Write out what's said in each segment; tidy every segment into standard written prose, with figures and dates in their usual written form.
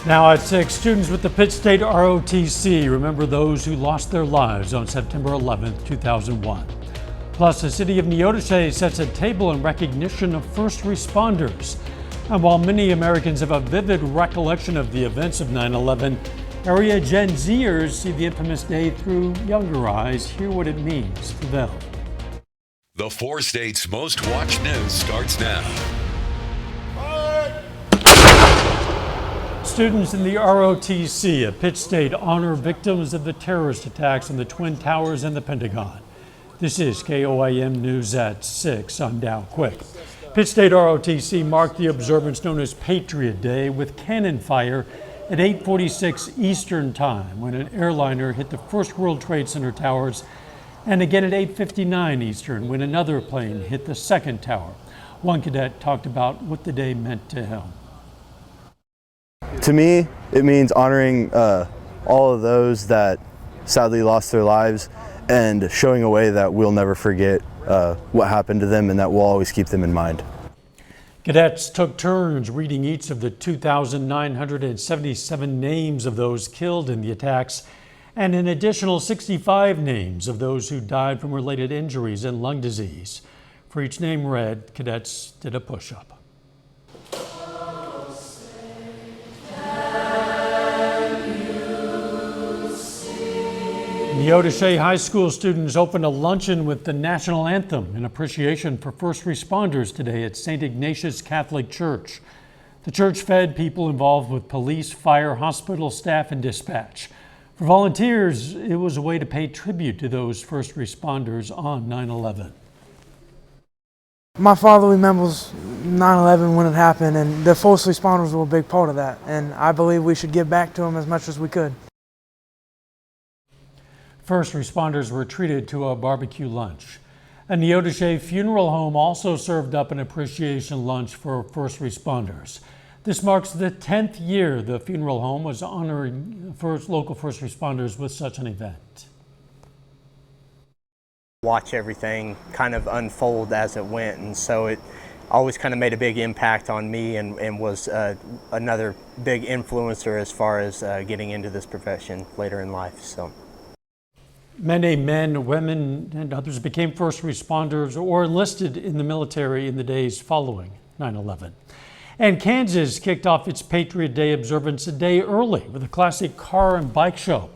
Now at 6, students with the Pitt State ROTC remember those who lost their lives on September 11, 2001. Plus, the city of Neodesha sets a table in recognition of first responders. And while many Americans have a vivid recollection of the events of 9/11, area Gen Zers see the infamous day through younger eyes. Hear what it means to them. The 4 states' most watched news starts now. Students in the ROTC at Pitt State honor victims of the terrorist attacks on the Twin Towers and the Pentagon. This is KOAM News at 6. I'm Dow Quick. Pitt State ROTC marked the observance known as Patriot Day with cannon fire at 8:46 Eastern Time when an airliner hit the first World Trade Center towers, and again at 8:59 Eastern when another plane hit the second tower. One cadet talked about what the day meant to him. To me, it means honoring all of those that sadly lost their lives and showing a way that we'll never forget what happened to them and that we'll always keep them in mind. Cadets took turns reading each of the 2,977 names of those killed in the attacks and an additional 65 names of those who died from related injuries and lung disease. For each name read, cadets did a push-up. Neodesha High School students opened a luncheon with the national anthem in appreciation for first responders today at St. Ignatius Catholic Church. The church fed people involved with police, fire, hospital staff, and dispatch. For volunteers, it was a way to pay tribute to those first responders on 9/11. My father remembers 9/11 when it happened, and the first responders were a big part of that, and I believe we should give back to them as much as we could. First responders were treated to a barbecue lunch. A Neodesha funeral home also served up an appreciation lunch for first responders. This marks the 10th year the funeral home was honoring local first responders with such an event. Watch everything kind of unfold as it went, and so it always kind of made a big impact on me and was another big influencer as far as getting into this profession later in life. So. Many men, women, and others became first responders or enlisted in the military in the days following 9/11. And Kansas kicked off its Patriot Day observance a day early with a classic car and bike show.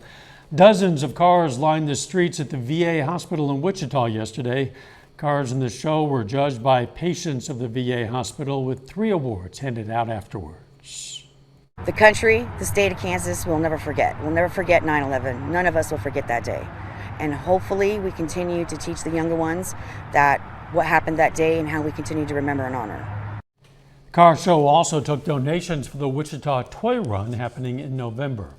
Dozens of cars lined the streets at the VA hospital in Wichita yesterday. Cars in the show were judged by patients of the VA hospital with 3 awards handed out afterwards. The country, the state of Kansas will never forget. We'll never forget 9/11. None of us will forget that day. And hopefully we continue to teach the younger ones that what happened that day and how we continue to remember and honor. The car show also took donations for the Wichita Toy Run happening in November.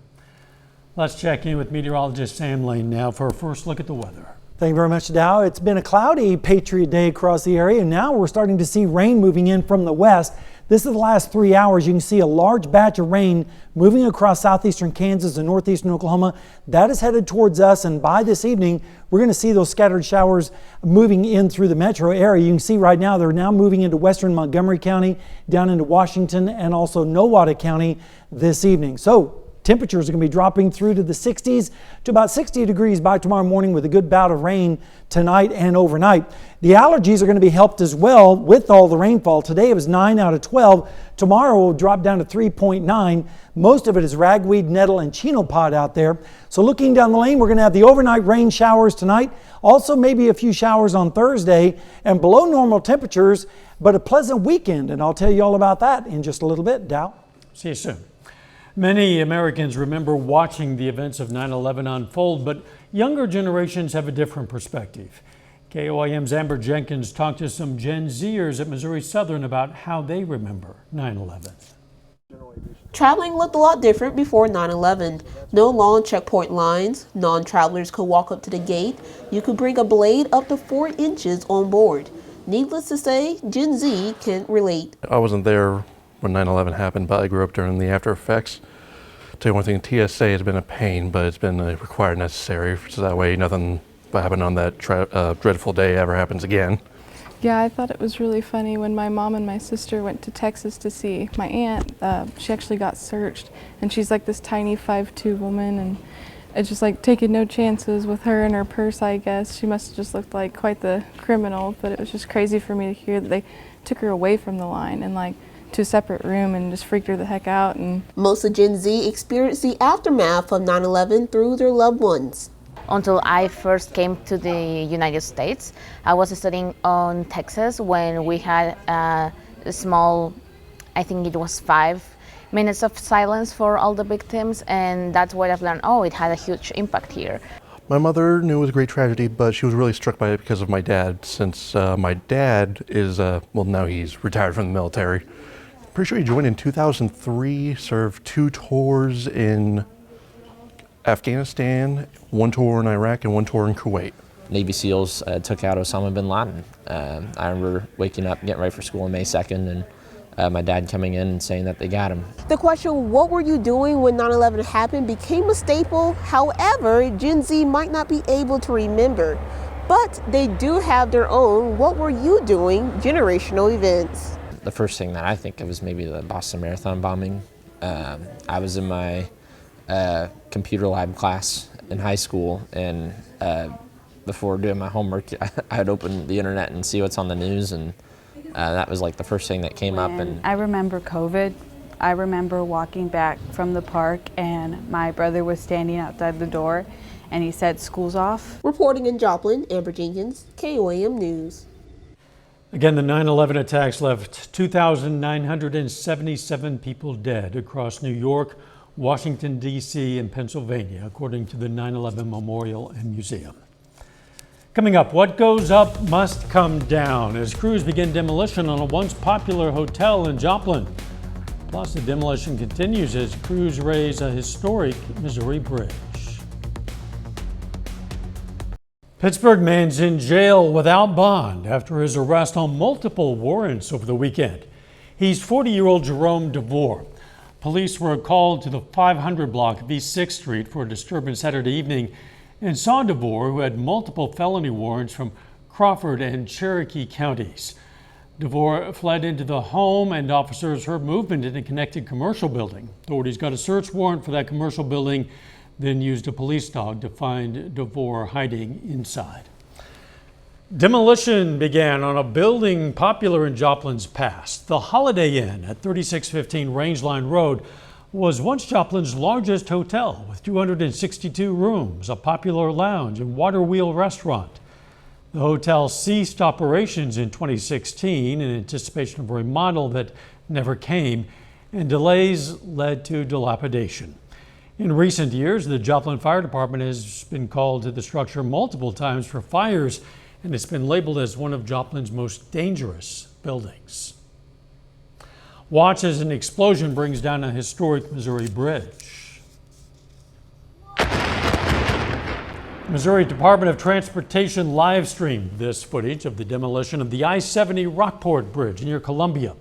Let's check in with meteorologist Sam Lane now for a first look at the weather. Thank you very much, Dow. It's been a cloudy Patriot Day across the area, and now we're starting to see rain moving in from the west. This is the last 3 hours. You can see a large batch of rain moving across southeastern Kansas and northeastern Oklahoma. That is headed towards us, and by this evening, we're going to see those scattered showers moving in through the metro area. You can see right now they're now moving into western Montgomery County, down into Washington, and also Nowata County this evening. So temperatures are going to be dropping through to the 60s to about 60 degrees by tomorrow morning with a good bout of rain tonight and overnight. The allergies are going to be helped as well with all the rainfall. Today it was 9 out of 12. Tomorrow will drop down to 3.9. Most of it is ragweed, nettle, and chenopod out there. So looking down the lane, we're going to have the overnight rain showers tonight. Also maybe a few showers on Thursday and below normal temperatures, but a pleasant weekend. And I'll tell you all about that in just a little bit. Dow. See you soon. Many Americans remember watching the events of 9/11 unfold, but younger generations have a different perspective. KOAM's Amber Jenkins talked to some Gen Zers at Missouri Southern about how they remember 9/11. Traveling looked a lot different before 9/11. No long checkpoint lines, non-travelers could walk up to the gate, you could bring a blade up to 4 inches on board. Needless to say, Gen Z can relate. I wasn't there when 9/11 happened, but I grew up during the after effects. Tell you one thing, TSA has been a pain, but it's been required necessary, so that way nothing that happened on that dreadful day ever happens again. Yeah, I thought it was really funny when my mom and my sister went to Texas to see my aunt. She actually got searched, and she's like this tiny 5'2" woman, and it's just like taking no chances with her and her purse, I guess. She must have just looked like quite the criminal, but it was just crazy for me to hear that they took her away from the line and like to a separate room and just freaked her the heck out. And most of Gen Z experienced the aftermath of 9/11 through their loved ones. Until I first came to the United States, I was studying on Texas when we had a small, I think it was 5 minutes of silence for all the victims, and that's what I've learned. Oh, it had a huge impact here. My mother knew it was a great tragedy, but she was really struck by it because of my dad, since my dad is, well, now he's retired from the military. Pretty sure he joined in 2003, served 2 tours in Afghanistan, 1 tour in Iraq, and 1 tour in Kuwait. Navy SEALs took out Osama bin Laden. I remember waking up, getting ready for school on May 2nd, and my dad coming in and saying that they got him. The question, what were you doing when 9/11 happened, became a staple. However, Gen Z might not be able to remember, but they do have their own "what were you doing" generational events. The first thing that I think of is maybe the Boston Marathon bombing. I was in my computer lab class in high school, and before doing my homework, I'd open the internet and see what's on the news, and that was like the first thing that came up. And I remember COVID. I remember walking back from the park, and my brother was standing outside the door, and he said, "School's off." Reporting in Joplin, Amber Jenkins, KOAM News. Again, the 9/11 attacks left 2,977 people dead across New York, Washington, D.C., and Pennsylvania, according to the 9/11 Memorial and Museum. Coming up, what goes up must come down as crews begin demolition on a once popular hotel in Joplin. Plus, the demolition continues as crews raise a historic Missouri bridge. Pittsburgh man's in jail without bond after his arrest on multiple warrants over the weekend. He's 40-year-old Jerome DeVore. Police were called to the 500 block of East 6th Street for a disturbance Saturday evening and saw DeVore, who had multiple felony warrants from Crawford and Cherokee counties. DeVore fled into the home, and officers heard movement in a connected commercial building. Authorities got a search warrant for that commercial building, then used a police dog to find DeVore hiding inside. Demolition began on a building popular in Joplin's past. The Holiday Inn at 3615 Rangeline Road was once Joplin's largest hotel with 262 rooms, a popular lounge, and water wheel restaurant. The hotel ceased operations in 2016 in anticipation of a remodel that never came, and delays led to dilapidation. In recent years, the Joplin Fire Department has been called to the structure multiple times for fires, and it's been labeled as one of Joplin's most dangerous buildings. Watch as an explosion brings down a historic Missouri bridge. Missouri Department of Transportation live streamed this footage of the demolition of the I-70 Rockport Bridge near Columbia.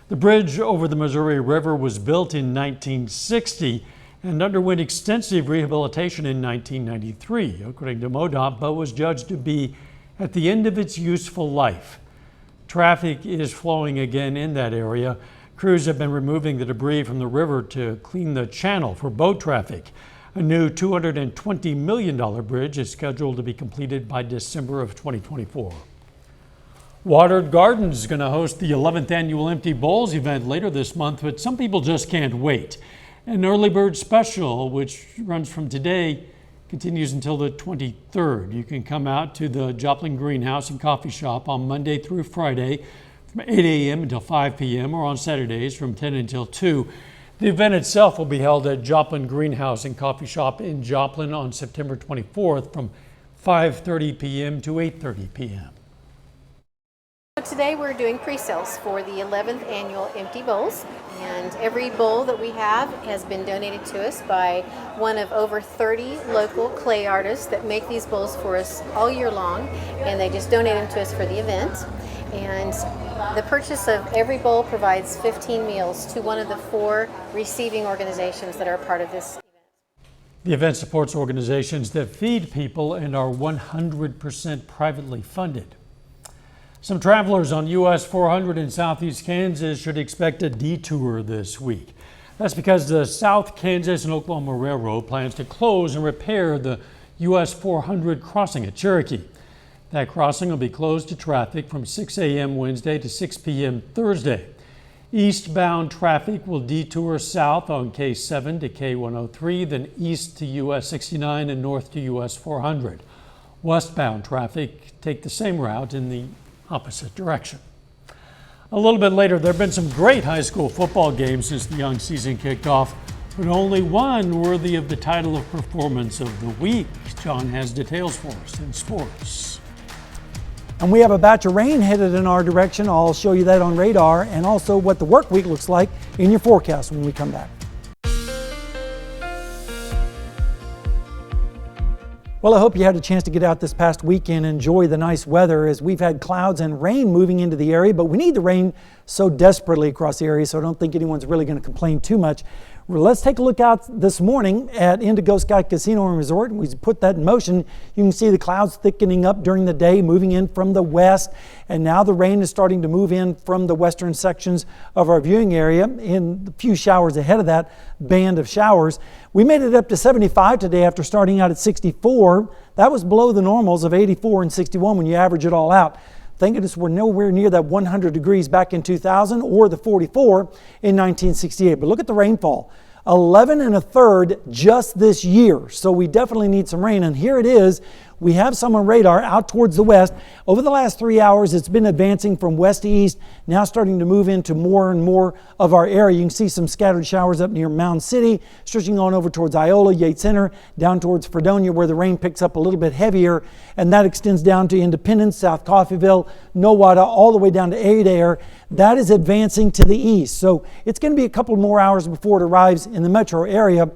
The bridge over the Missouri River was built in 1960 and underwent extensive rehabilitation in 1993, according to MoDOT, but was judged to be at the end of its useful life. Traffic is flowing again in that area. Crews have been removing the debris from the river to clean the channel for boat traffic. A new $220 million bridge is scheduled to be completed by December of 2024. Watered Gardens is going to host the 11th annual Empty Bowls event later this month, but some people just can't wait. An early bird special, which runs from today, continues until the 23rd. You can come out to the Joplin Greenhouse and Coffee Shop on Monday through Friday from 8 a.m. until 5 p.m. or on Saturdays from 10 until 2. The event itself will be held at Joplin Greenhouse and Coffee Shop in Joplin on September 24th from 5:30 p.m. to 8:30 p.m. Today we're doing pre-sales for the 11th annual Empty Bowls, and every bowl that we have has been donated to us by one of over 30 local clay artists that make these bowls for us all year long, and they just donate them to us for the event. And the purchase of every bowl provides 15 meals to one of the 4 receiving organizations that are a part of this event. The event supports organizations that feed people and are 100% privately funded. Some travelers on US 400 in southeast Kansas should expect a detour this week. That's because the South Kansas and Oklahoma Railroad plans to close and repair the US 400 crossing at Cherokee. That crossing will be closed to traffic from 6 a.m. Wednesday to 6 p.m. Thursday. Eastbound traffic will detour south on K7 to K103, then east to US 69 and north to US 400. Westbound traffic take the same route in the opposite direction. A little bit later, there have been some great high school football games since the young season kicked off, but only one worthy of the title of Performance of the Week. John has details for us in sports. And we have a batch of rain headed in our direction. I'll show you that on radar, and also what the work week looks like in your forecast when we come back. Well, I hope you had a chance to get out this past weekend and enjoy the nice weather, as we've had clouds and rain moving into the area, but we need the rain so desperately across the area, so I don't think anyone's really going to complain too much. Well, let's take a look out this morning at Indigo Sky Casino and Resort. We put that in motion. You can see the clouds thickening up during the day, moving in from the west, and now the rain is starting to move in from the western sections of our viewing area in a few showers ahead of that band of showers. We made it up to 75 today after starting out at 64. That was below the normals of 84 and 61 when you average it all out. Thank goodness we're nowhere near that 100 degrees back in 2000 or the 44 in 1968. But look at the rainfall. 11 1/3 just this year. So we definitely need some rain. And here it is. We have some on radar out towards the west. Over the last 3 hours, it's been advancing from west to east, now starting to move into more and more of our area. You can see some scattered showers up near Mound City, stretching on over towards Iola, Yates Center, down towards Fredonia, where the rain picks up a little bit heavier, and that extends down to Independence, South Coffeyville, Nowata, all the way down to Adair. That is advancing to the east. So it's going to be a couple more hours before it arrives in the metro area.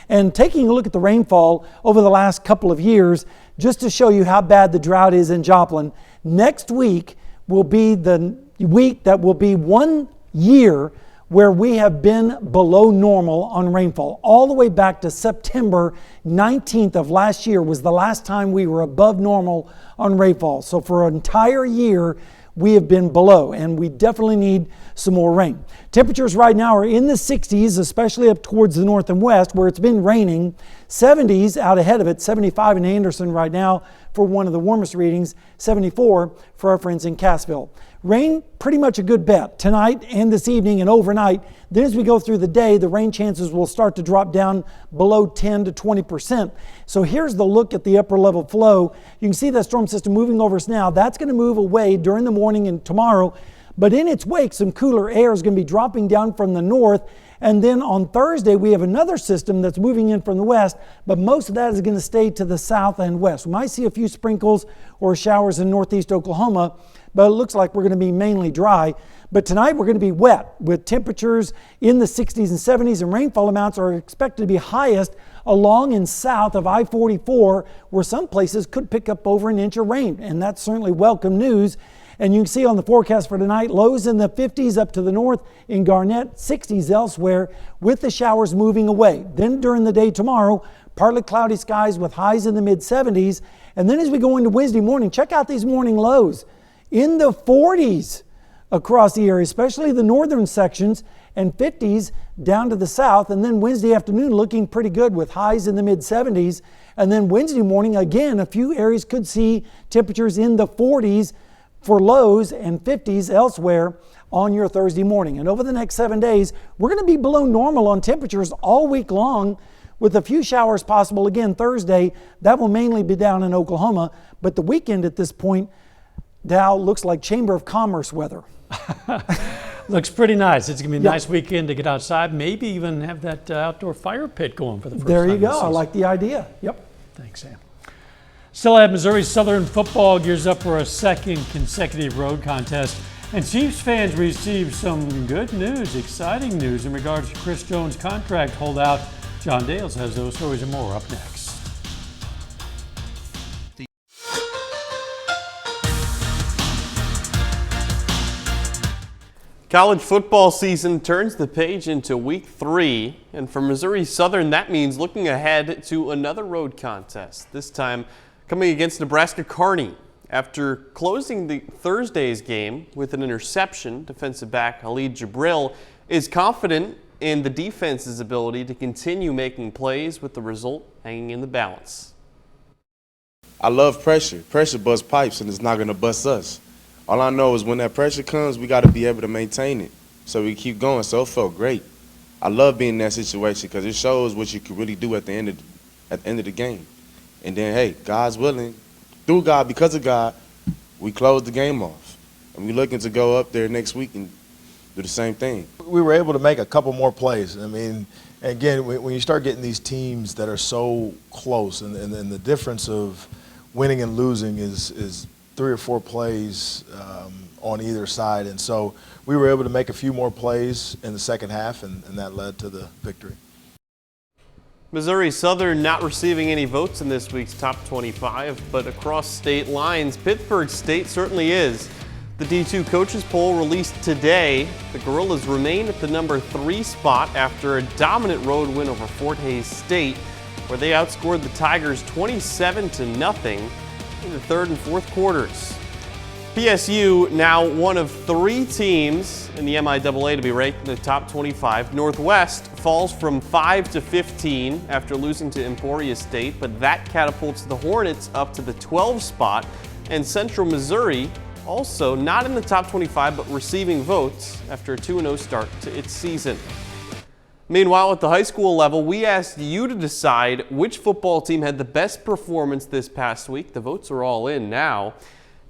And taking a look at the rainfall over the last couple of years, just to show you how bad the drought is in Joplin, next week will be the week that will be 1 year where we have been below normal on rainfall. All the way back to September 19th of last year was the last time we were above normal on rainfall. So for an entire year, we have been below, and we definitely need some more rain. Temperatures right now are in the 60s, especially up towards the north and west where it's been raining. 70s out ahead of it, 75 in Anderson right now for one of the warmest readings, 74 for our friends in Cassville. Rain, pretty much a good bet tonight and this evening and overnight. Then as we go through the day, the rain chances will start to drop down below 10 to 20%. So here's the look at the upper level flow. You can see that storm system moving over us now. That's going to move away during the morning and tomorrow. But in its wake, some cooler air is going to be dropping down from the north. And then on Thursday, we have another system that's moving in from the west, but most of that is going to stay to the south and west. We might see a few sprinkles or showers in northeast Oklahoma, but it looks like we're going to be mainly dry. But tonight we're going to be wet with temperatures in the 60s and 70s, and rainfall amounts are expected to be highest along and south of I-44, where some places could pick up over an inch of rain, and that's certainly welcome news. And you can see on the forecast for tonight, lows in the 50s up to the north in Garnett, 60s elsewhere, with the showers moving away. Then during the day tomorrow, partly cloudy skies with highs in the mid-70s. And then as we go into Wednesday morning, check out these morning lows in the 40s across the area, especially the northern sections, and 50s down to the south. And then Wednesday afternoon looking pretty good with highs in the mid-70s. And then Wednesday morning, again, a few areas could see temperatures in the 40s for lows and 50s elsewhere on your Thursday morning. And over the next 7 days, we're going to be below normal on temperatures all week long, with a few showers possible again Thursday. That will mainly be down in Oklahoma, but the weekend at this point, Dow, looks like Chamber of Commerce weather. Looks pretty nice. It's going to be a nice weekend to get outside, maybe even have that outdoor fire pit going for the first time. There you go. I like the idea. Yep. Thanks, Sam. Still at Missouri Southern football gears up for a second consecutive road contest. And Chiefs fans received some good news, exciting news in regards to Chris Jones' contract holdout. John Dales has those stories and more up next. College football season turns the page into week 3, and for Missouri Southern, that means looking ahead to another road contest, this time coming against Nebraska Kearney. After closing the Thursday's game with an interception, defensive back Khalid Jibril is confident in the defense's ability to continue making plays, with the result hanging in the balance. I love pressure. Pressure busts pipes, and it's not going to bust us. All I know is when that pressure comes, we got to be able to maintain it so we keep going. So it felt great. I love being in that situation because it shows what you can really do at the end of the game. And then, hey, God's willing, through God, because of God, we closed the game off. And we're looking to go up there next week and do the same thing. We were able to make a couple more plays. I mean, again, when you start getting these teams that are so close, and the difference of winning and losing is 3 or 4 plays on either side. And so we were able to make a few more plays in the second half, and that led to the victory. Missouri Southern not receiving any votes in this week's top 25, but across state lines, Pittsburgh State certainly is. The D2 coaches poll released today. The Gorillas remain at the number 3 spot after a dominant road win over Fort Hays State, where they outscored the Tigers 27-0 in the third and fourth quarters. PSU now one of 3 teams in the MIAA to be ranked in the top 25. Northwest falls from 5 to 15 after losing to Emporia State, but that catapults the Hornets up to the 12 spot. And Central Missouri also not in the top 25, but receiving votes after a 2-0 start to its season. Meanwhile, at the high school level, we asked you to decide which football team had the best performance this past week. The votes are all in now.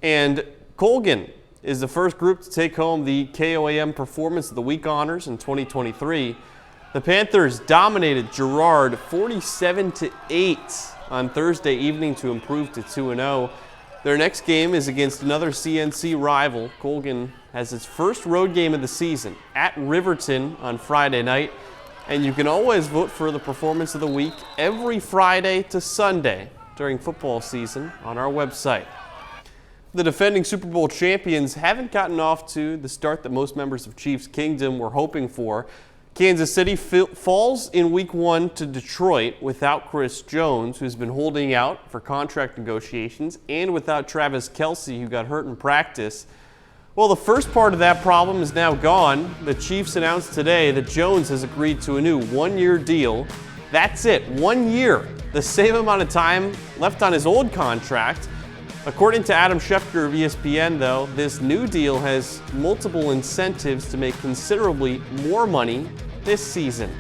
And Colgan is the first group to take home the KOAM Performance of the Week honors in 2023. The Panthers dominated Girard 47-8 on Thursday evening to improve to 2-0. Their next game is against another CNC rival. Colgan has its first road game of the season at Riverton on Friday night. And you can always vote for the Performance of the Week every Friday to Sunday during football season on our website. The defending Super Bowl champions haven't gotten off to the start that most members of Chiefs Kingdom were hoping for. Kansas City falls in Week 1 to Detroit without Chris Jones, who's been holding out for contract negotiations, and without Travis Kelce, who got hurt in practice. Well, the first part of that problem is now gone. The Chiefs announced today that Jones has agreed to a new 1-year deal. That's it, 1 year, the same amount of time left on his old contract. According to Adam Schefter of ESPN, though, this new deal has multiple incentives to make considerably more money this season.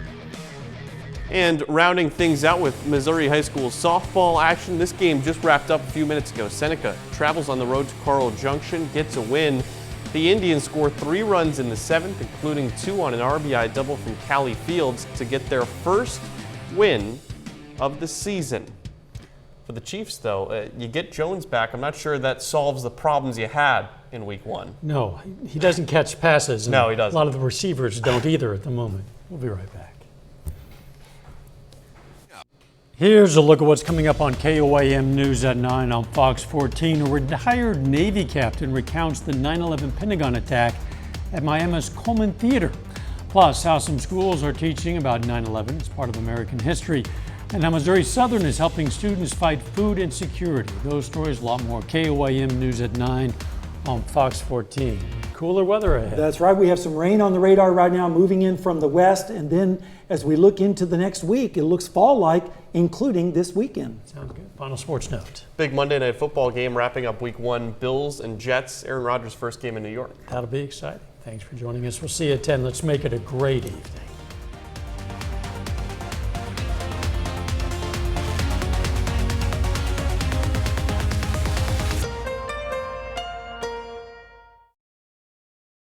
And rounding things out with Missouri High School softball action, this game just wrapped up a few minutes ago. Seneca travels on the road to Carl Junction, gets a win. The Indians score 3 runs in the 7th, including 2 on an RBI double from Callie Fields to get their first win of the season. For the Chiefs, though, you get Jones back. I'm not sure that solves the problems you had in Week 1. No, he doesn't catch passes. No, he doesn't. A lot of the receivers don't either at the moment. We'll be right back. Here's a look at what's coming up on KOAM News at 9 on Fox 14. A retired Navy captain recounts the 9/11 Pentagon attack at Miami's Coleman Theater. Plus, how some schools are teaching about 9/11 as part of American history, and how Missouri Southern is helping students fight food insecurity. Those stories, a lot more. KOAM News at 9 on Fox 14. Cooler weather ahead. That's right. We have some rain on the radar right now moving in from the west. And then as we look into the next week, it looks fall-like, including this weekend. Sounds good. Final sports note. Big Monday Night Football game wrapping up Week 1. Bills and Jets. Aaron Rodgers' first game in New York. That'll be exciting. Thanks for joining us. We'll see you at 10. Let's make it a great evening.